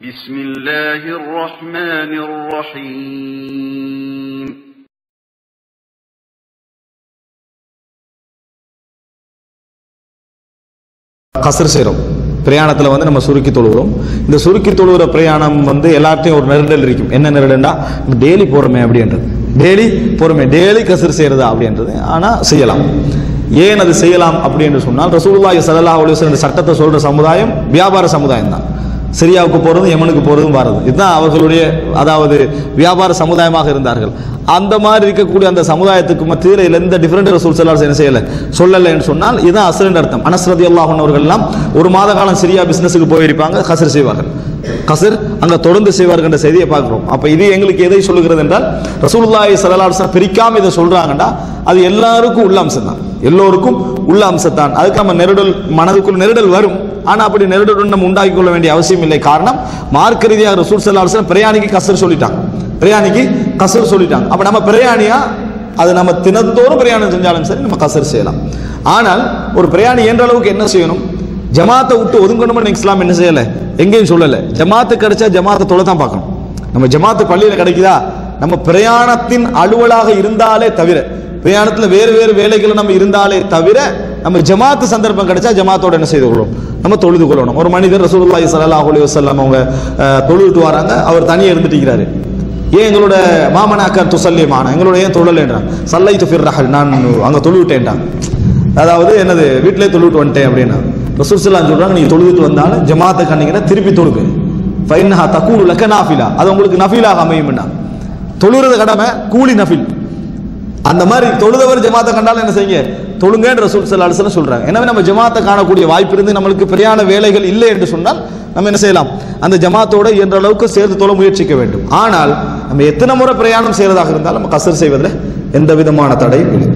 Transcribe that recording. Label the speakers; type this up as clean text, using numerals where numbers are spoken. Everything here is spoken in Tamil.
Speaker 1: بسم الله الرحمن الرحيم
Speaker 2: கஸ்ர் செய்றோம் பிரயாணத்துல வந்து நம்ம சுருக்கி தொழுகிறோம். இந்த சுருக்கி தொழுகிற பிரயாணம் வந்து எல்லாத்தையும் ஒரு நெருடல் இருக்கும். என்ன நெருடல்னா டெய்லி போறோமே அப்படின்றது, டெய்லி போறோமே, டெய்லி கஸ்ர் செய்யறதா அப்படின்றது. ஆனா செய்யலாம். ஏன் அது செய்யலாம் அப்படின்னு சொன்னால், ரசூலுல்லாஹி ஸல்லல்லாஹு அலைஹி வஸல்லம் இந்த சட்டத்தை சொல்ற சமுதாயம் வியாபார சமுதாயம் தான். சிரியாவுக்கு போறதும் யமனுக்கு போறதும் வர்றது, இதுதான் அவர்களுடைய அதாவது வியாபார சமுதாயமாக இருந்தார்கள். அந்த மாதிரி இருக்கக்கூடிய அந்த சமுதாயத்துக்கு மத்தியில் எந்த டிஃபரெண்ட் ரசூல் ஸல்லல்லாஹு அலைஹி வஸல்லம் செய்யல சொல்லலைன்னு சொன்னால் இதுதான் அஸ்ரன் அர்த்தம். அனஸ் ரலியல்லாஹு அன்ஹு அவர்கள் எல்லாம் ஒரு மாத காலம் சிரியா பிசினஸுக்கு போயிருப்பாங்க, கஸ்ர் செய்வார்கள். கஸ்ர் அங்க தொடர்ந்து செய்வார்கள் என்ற செய்தியை பார்க்கிறோம். அப்ப இது எங்களுக்கு எதை சொல்லுகிறது என்றால், ரசூலுல்லாஹி ஸல்லல்லாஹு அலைஹி வஸல்லம் பிரிக்காம இதை சொல்றாங்கடா அது எல்லாருக்கும் உள்ள அம்சம் தான், எல்லோருக்கும் உள்ள அம்சத்தான். அதுக்கு நம்ம நெருடல், மனதுக்குள் நெருடல் வரும். ஆனா அப்படி நெருடல் நம்ம உண்டாக்கி கொள்ள வேண்டிய அவசியம் இல்லை. காரணம், மார்க்க ரீதியாக ரசூல் ஸல்லல்லாஹு அலைஹி வஸல்லம் பிரயாணிக்கு கஸ்ர் சொல்லிட்டாங்க, பிரயாணிக்கு கஸ்ர் சொல்லிட்டாங்க. அப்ப நம்ம பிரயாணியா அது நம்ம தினத்தோறும் பிரயாணம் செஞ்சாலும் சரி நம்ம கஸ்ர் செய்யலாம். ஆனால் ஒரு பிரயாணி என்ற அளவுக்கு என்ன செய்யணும், ஜமாத்தை விட்டு ஒதுங்கணும்னு இஸ்லாம் என்ன செய்யல, எங்கேயும் சொல்லல. ஜமாத்து கிடைச்சா ஜமாத்தை தொலை தான் பார்க்கணும். நம்ம ஜமாத்து பள்ளியில கிடைக்குதா, நம்ம பிரயாணத்தின் அலுவலாக இருந்தாலே தவிர, பிரயாணத்துல வேறு வேறு வேலைகள் நம்ம இருந்தாலே தவிர, நம்ம ஜமாத்து சந்தர்ப்பம் கிடைச்சா ஜமாத்தோட என்ன செய்து கொள்ளும், நம்ம தொழுது கொள்ளணும். ஒரு மனிதர் ரசூலுல்லாஹி ஸல்லல்லாஹு அலைஹி வஸல்லம் அவங்க தொழுவிட்டு வராங்க, அவர் தனியாக இருந்துட்டு இருக்கிறாரு. ஏன் எங்களோட மாமனாக்கர் துசல்லிமான எங்களோட ஏன் தொழலைன்றான், சல்லைத்து ஃபிர் ரஹல், நான் அங்க தொழுவிட்டேன்டான், அதாவது என்னது வீட்டிலே தொழுவிட்டு வந்துட்டேன் அப்படின்னா. ரசூல் ஸல்லல்லாஹு அலைஹி சொல்றாங்க, நீங்க தொழுவிட்டு வந்தாலும் ஜமாத்தை கண்டீங்கன்னா திருப்பி தொழுகு, ஃபைன்னஹா தகூனு லக நாஃபிலா, அது உங்களுக்கு நஃபிலாக அமையும்னா. தொழுகிறது கடமை, கூலி நஃபில். அந்த மாதிரி தொழுதவர் ஜமாத்தை கண்டாலும் என்ன செய்யுங்க, தொழுங்கன்னு ரசூல் ஸல்லல்லாஹு அலைஹி வஸல்லம் சொல்றாங்க. எனவே நம்ம ஜமாத்தை காணக்கூடிய வாய்ப்பு இருந்து நம்மளுக்கு பிரயாண வேலைகள் இல்லை என்று சொன்னால் நம்ம என்ன செய்யலாம், அந்த ஜமாத்தோட என்ற அளவுக்கு சேர்த்து தொழ முயற்சிக்க வேண்டும். ஆனால் நம்ம எத்தனை முறை பிரயாணம் செய்யறதாக இருந்தாலும் நம்ம கஸ்ர் செய்வதில் எந்த விதமான தடையும் இல்லை.